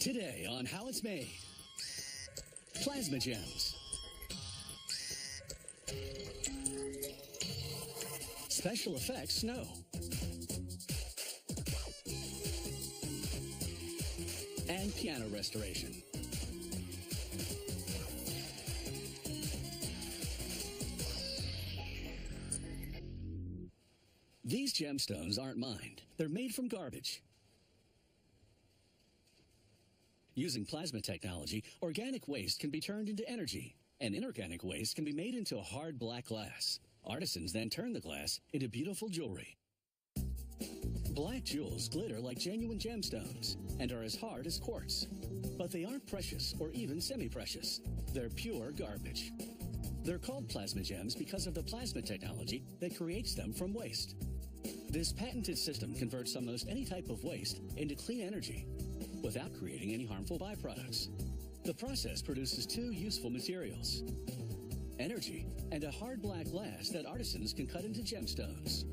Today on How It's Made. Plasma gems. Special effects snow. And piano restoration. These gemstones aren't mined. They're made from garbage. Using plasma technology, organic waste can be turned into energy, and inorganic waste can be made into a hard black glass. Artisans then turn the glass into beautiful jewelry. Black jewels glitter like genuine gemstones and are as hard as quartz. But they aren't precious or even semi-precious. They're pure garbage. They're called plasma gems because of the plasma technology that creates them from waste. This patented system converts almost any type of waste into clean energy without creating any harmful byproducts. The process produces two useful materials: energy and a hard black glass that artisans can cut into gemstones.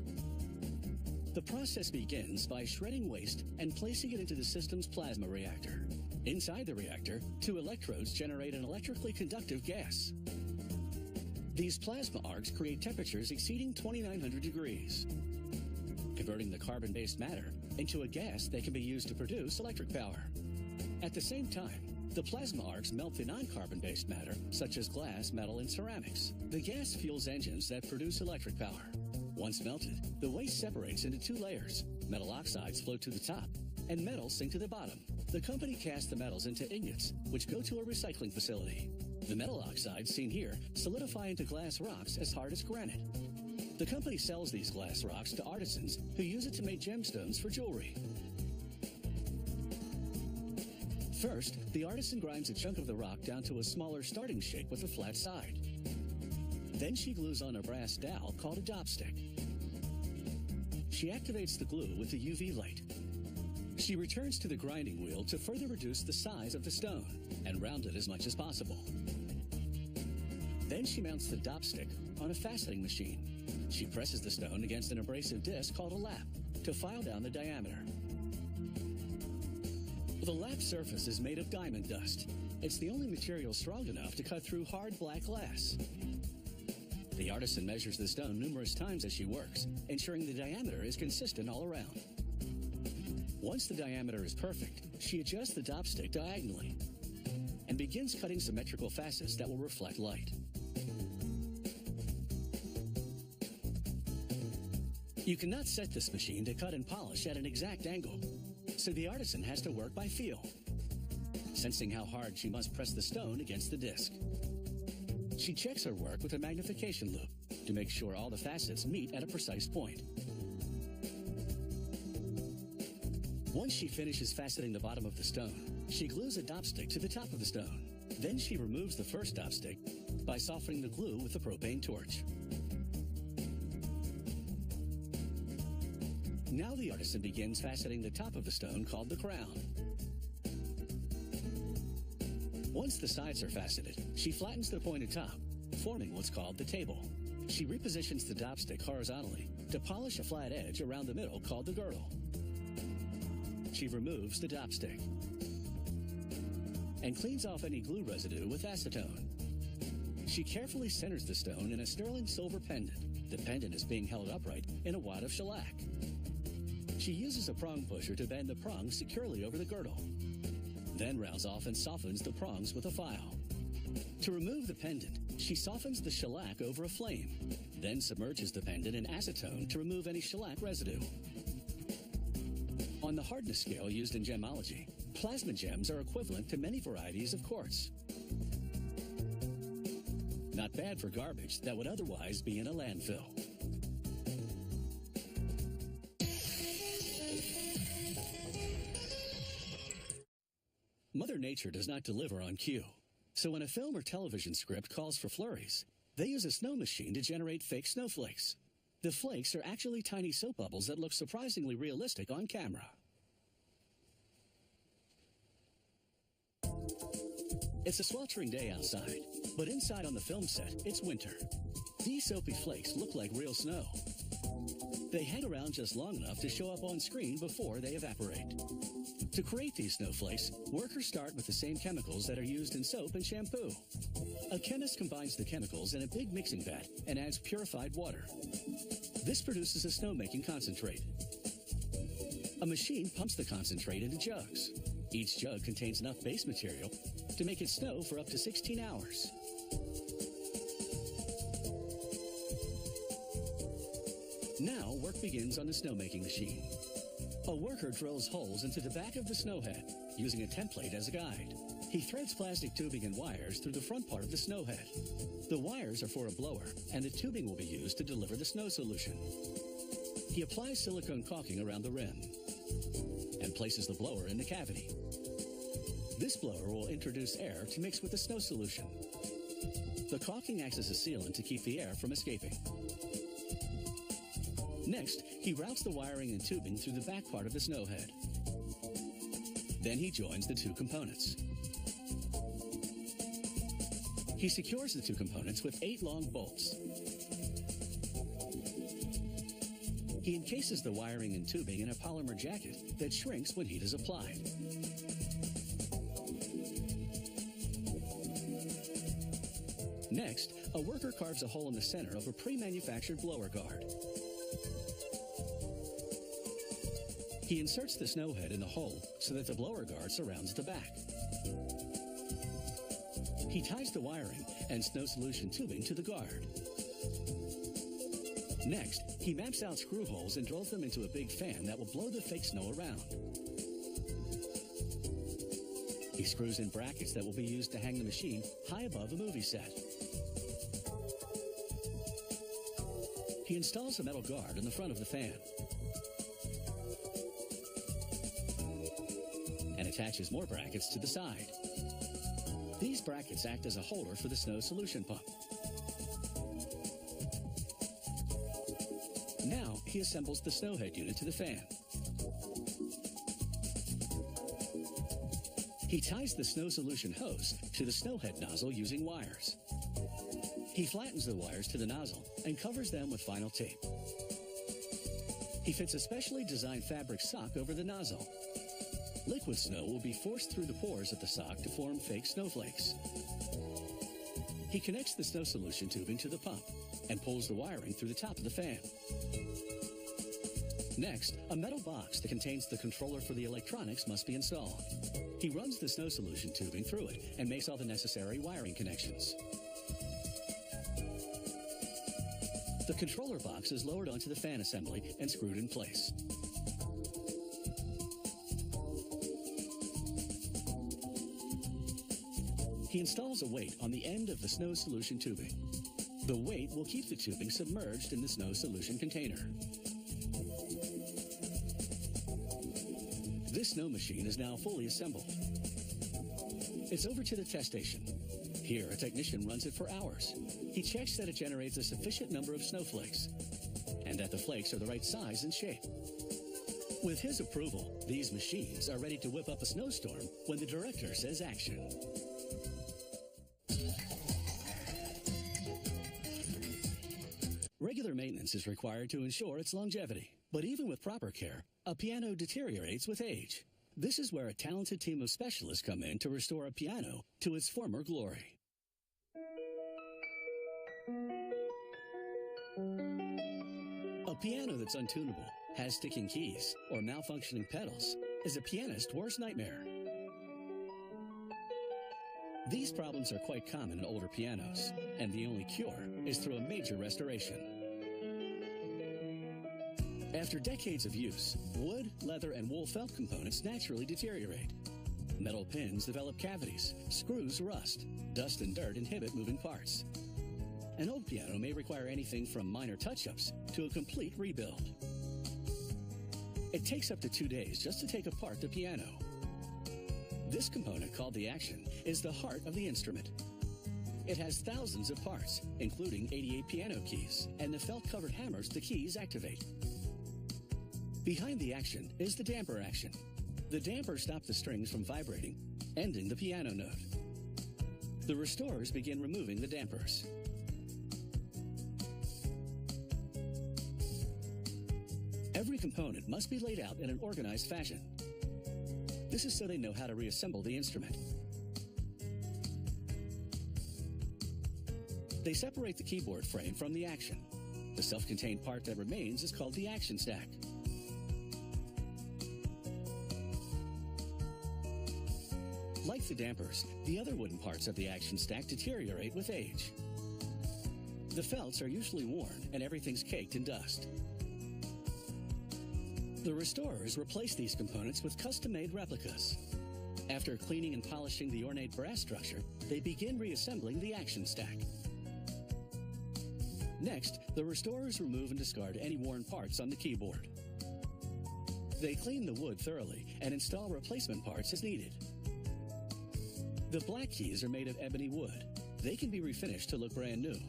The process begins by shredding waste and placing it into the system's plasma reactor. Inside the reactor, two electrodes generate an electrically conductive gas. These plasma arcs create temperatures exceeding 2,900 degrees, converting the carbon-based matter into a gas that can be used to produce electric power. At the same time, the plasma arcs melt the non-carbon-based matter, such as glass, metal, and ceramics. The gas fuels engines that produce electric power. Once melted, the waste separates into two layers. Metal oxides float to the top, and metals sink to the bottom. The company casts the metals into ingots, which go to a recycling facility. The metal oxides, seen here, solidify into glass rocks as hard as granite. The company sells these glass rocks to artisans who use it to make gemstones for jewelry. First, the artisan grinds a chunk of the rock down to a smaller starting shape with a flat side. Then she glues on a brass dowel called a dopstick. She activates the glue with the UV light. She returns to the grinding wheel to further reduce the size of the stone and round it as much as possible. Then she mounts the dopstick on a faceting machine. She presses the stone against an abrasive disc called a lap to file down the diameter. The lap surface is made of diamond dust. It's the only material strong enough to cut through hard black glass. The artisan measures the stone numerous times as she works, ensuring the diameter is consistent all around. Once the diameter is perfect, she adjusts the dopstick diagonally and begins cutting symmetrical facets that will reflect light. You cannot set this machine to cut and polish at an exact angle, so the artisan has to work by feel, sensing how hard she must press the stone against the disc. She checks her work with a magnification loupe to make sure all the facets meet at a precise point. Once she finishes faceting the bottom of the stone, she glues a dopstick to the top of the stone. Then she removes the first dopstick by softening the glue with a propane torch. Now the artisan begins faceting the top of the stone called the crown. Once the sides are faceted, she flattens the pointed top, forming what's called the table. She repositions the dopstick horizontally to polish a flat edge around the middle called the girdle. She removes the dopstick and cleans off any glue residue with acetone. She carefully centers the stone in a sterling silver pendant. The pendant is being held upright in a wad of shellac. She uses a prong pusher to bend the prongs securely over the girdle, then rounds off and softens the prongs with a file. To remove the pendant, she softens the shellac over a flame, then submerges the pendant in acetone to remove any shellac residue. On the hardness scale used in gemology, plasma gems are equivalent to many varieties of quartz. Not bad for garbage that would otherwise be in a landfill. Mother Nature does not deliver on cue. So when a film or television script calls for flurries, they use a snow machine to generate fake snowflakes. The flakes are actually tiny soap bubbles that look surprisingly realistic on camera. It's a sweltering day outside, but inside on the film set, it's winter. These soapy flakes look like real snow. They hang around just long enough to show up on screen before they evaporate. To create these snowflakes, workers start with the same chemicals that are used in soap and shampoo. A chemist combines the chemicals in a big mixing vat and adds purified water. This produces a snowmaking concentrate. A machine pumps the concentrate into jugs. Each jug contains enough base material to make it snow for up to 16 hours. Now work begins on the snowmaking machine. A worker drills holes into the back of the snowhead, using a template as a guide. He threads plastic tubing and wires through the front part of the snowhead. The wires are for a blower, and the tubing will be used to deliver the snow solution. He applies silicone caulking around the rim and places the blower in the cavity. This blower will introduce air to mix with the snow solution. The caulking acts as a sealant to keep the air from escaping. Next, he routes the wiring and tubing through the back part of the snowhead. Then he joins the two components. He secures the two components with 8 long bolts. He encases the wiring and tubing in a polymer jacket that shrinks when heat is applied. Next, a worker carves a hole in the center of a pre-manufactured blower guard. He inserts the snowhead in the hole so that the blower guard surrounds the back. He ties the wiring and snow solution tubing to the guard. Next, he maps out screw holes and drills them into a big fan that will blow the fake snow around. He screws in brackets that will be used to hang the machine high above a movie set. He installs a metal guard in the front of the fan and attaches more brackets to the side. These brackets act as a holder for the snow solution pump. Now he assembles the snowhead unit to the fan. He ties the snow solution hose to the snowhead nozzle using wires. He flattens the wires to the nozzle and covers them with vinyl tape. He fits a specially designed fabric sock over the nozzle. Liquid snow will be forced through the pores of the sock to form fake snowflakes. He connects the snow solution tubing to the pump and pulls the wiring through the top of the fan. Next, a metal box that contains the controller for the electronics must be installed. He runs the snow solution tubing through it and makes all the necessary wiring connections. The controller box is lowered onto the fan assembly and screwed in place. He installs a weight on the end of the snow solution tubing. The weight will keep the tubing submerged in the snow solution container. This snow machine is now fully assembled. It's over to the test station. Here, a technician runs it for hours. He checks that it generates a sufficient number of snowflakes and that the flakes are the right size and shape. With his approval, these machines are ready to whip up a snowstorm when the director says action. Regular maintenance is required to ensure its longevity. But even with proper care, a piano deteriorates with age. This is where a talented team of specialists come in to restore a piano to its former glory. A piano that's untunable, has sticking keys, or malfunctioning pedals is a pianist's worst nightmare. These problems are quite common in older pianos, and the only cure is through a major restoration. After decades of use, wood, leather, and wool felt components naturally deteriorate. Metal pins develop cavities, screws rust, dust and dirt inhibit moving parts. An old piano may require anything from minor touch-ups to a complete rebuild. It takes up to 2 days just to take apart the piano. This component, called the action, is the heart of the instrument. It has thousands of parts, including 88 piano keys and the felt-covered hammers the keys activate. Behind the action is the damper action. The damper stops the strings from vibrating, ending the piano note. The restorers begin removing the dampers. Every component must be laid out in an organized fashion. This is so they know how to reassemble the instrument. They separate the keyboard frame from the action. The self-contained part that remains is called the action stack. Like the dampers, the other wooden parts of the action stack deteriorate with age. The felts are usually worn and everything's caked in dust. The restorers replace these components with custom-made replicas. After cleaning and polishing the ornate brass structure, they begin reassembling the action stack. Next, the restorers remove and discard any worn parts on the keyboard. They clean the wood thoroughly and install replacement parts as needed. The black keys are made of ebony wood. They can be refinished to look brand new.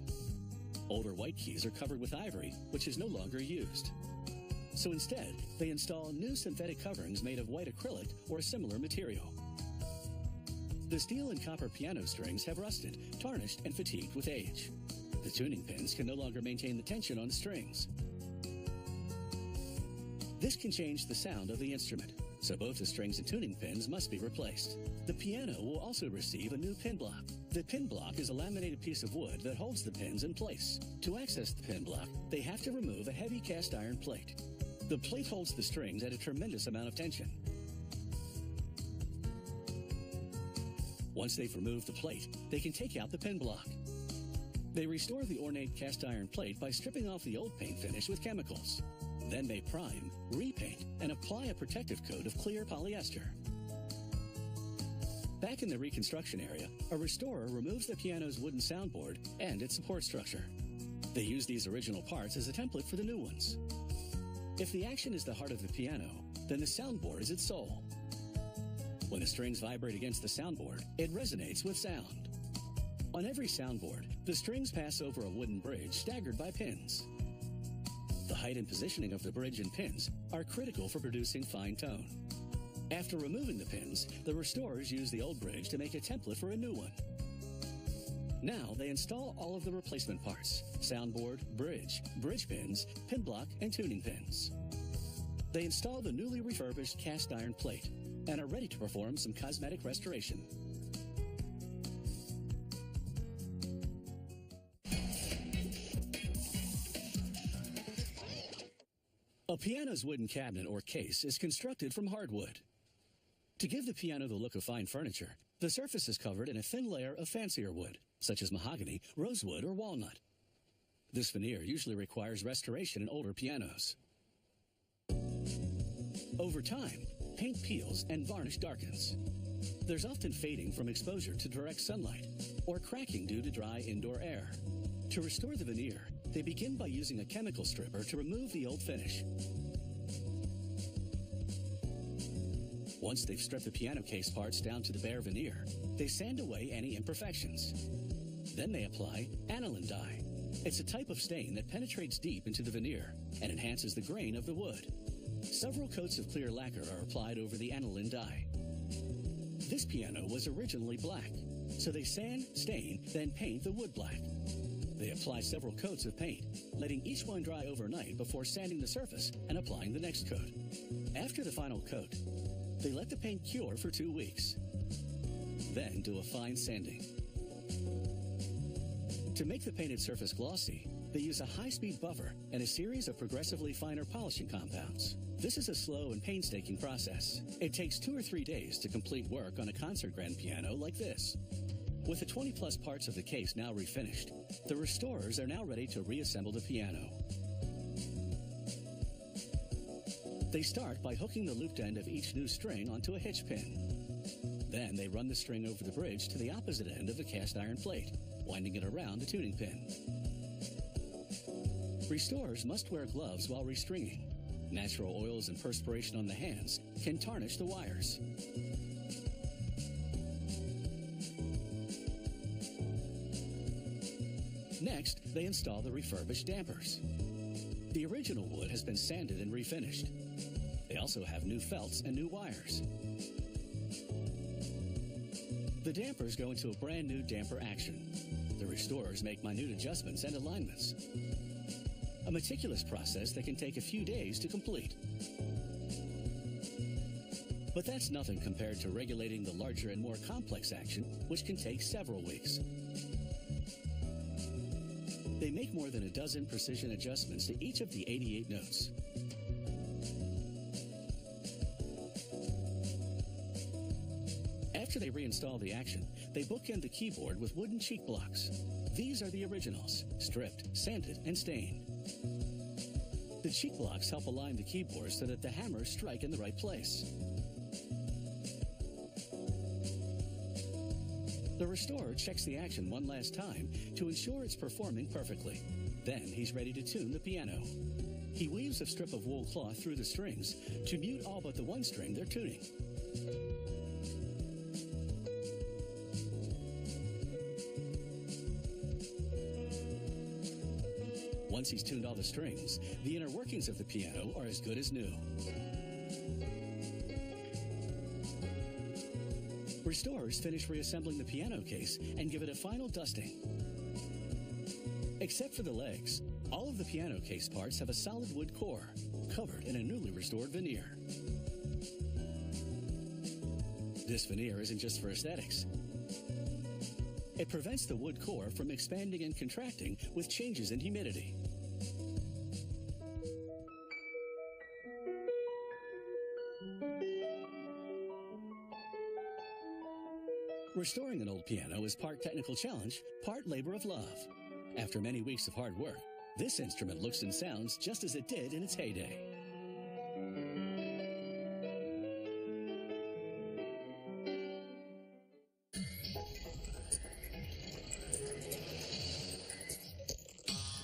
Older white keys are covered with ivory, which is no longer used. So instead, they install new synthetic coverings made of white acrylic or a similar material. The steel and copper piano strings have rusted, tarnished, and fatigued with age. The tuning pins can no longer maintain the tension on the strings. This can change the sound of the instrument, so both the strings and tuning pins must be replaced. The piano will also receive a new pin block. The pin block is a laminated piece of wood that holds the pins in place. To access the pin block, they have to remove a heavy cast iron plate. The plate holds the strings at a tremendous amount of tension. Once they've removed the plate, they can take out the pin block. They restore the ornate cast iron plate by stripping off the old paint finish with chemicals. Then they prime, repaint, and apply a protective coat of clear polyester. Back in the reconstruction area, a restorer removes the piano's wooden soundboard and its support structure. They use these original parts as a template for the new ones. If the action is the heart of the piano, then the soundboard is its soul. When the strings vibrate against the soundboard, it resonates with sound. On every soundboard, the strings pass over a wooden bridge staggered by pins. The height and positioning of the bridge and pins are critical for producing fine tone. After removing the pins, the restorers use the old bridge to make a template for a new one. Now they install all of the replacement parts: soundboard, bridge pins, pin block, and tuning pins. They install the newly refurbished cast iron plate and are ready to perform some cosmetic restoration. A piano's wooden cabinet or case is constructed from hardwood. To give the piano the look of fine furniture, the surface is covered in a thin layer of fancier wood, such as mahogany, rosewood, or walnut. This veneer usually requires restoration in older pianos. Over time, paint peels and varnish darkens. There's often fading from exposure to direct sunlight, or cracking due to dry indoor air. To restore the veneer, they begin by using a chemical stripper to remove the old finish. Once they've stripped the piano case parts down to the bare veneer, they sand away any imperfections. Then they apply aniline dye. It's a type of stain that penetrates deep into the veneer and enhances the grain of the wood. Several coats of clear lacquer are applied over the aniline dye. This piano was originally black, so they sand, stain, then paint the wood black. They apply several coats of paint, letting each one dry overnight before sanding the surface and applying the next coat. After the final coat, they let the paint cure for 2 weeks. Then do a fine sanding. To make the painted surface glossy, they use a high-speed buffer and a series of progressively finer polishing compounds. This is a slow and painstaking process. It takes 2 or 3 days to complete work on a concert grand piano like this. With the 20-plus parts of the case now refinished, the restorers are now ready to reassemble the piano. They start by hooking the looped end of each new string onto a hitch pin. Then they run the string over the bridge to the opposite end of the cast iron plate, winding it around the tuning pin. Restorers must wear gloves while restringing. Natural oils and perspiration on the hands can tarnish the wires. Next, they install the refurbished dampers. The original wood has been sanded and refinished. They also have new felts and new wires. The dampers go into a brand new damper action. The restorers make minute adjustments and alignments. a meticulous process that can take a few days to complete. But that's nothing compared to regulating the larger and more complex action, which can take several weeks. They make more than a dozen precision adjustments to each of the 88 notes. After they reinstall the action, they bookend the keyboard with wooden cheek blocks. These are the originals, stripped, sanded, and stained. The cheek blocks help align the keyboard so that the hammers strike in the right place. The restorer checks the action one last time to ensure it's performing perfectly. Then he's ready to tune the piano. He weaves a strip of wool cloth through the strings to mute all but the one string they're tuning. Once he's tuned all the strings, the inner workings of the piano are as good as new. Restorers finish reassembling the piano case and give it a final dusting. Except for the legs, all of the piano case parts have a solid wood core, covered in a newly restored veneer. This veneer isn't just for aesthetics. It prevents the wood core from expanding and contracting with changes in humidity. Restoring an old piano is part technical challenge, part labor of love. After many weeks of hard work, this instrument looks and sounds just as it did in its heyday.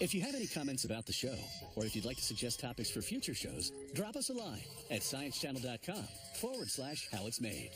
If you have any comments about the show, or if you'd like to suggest topics for future shows, drop us a line at sciencechannel.com/how it's made.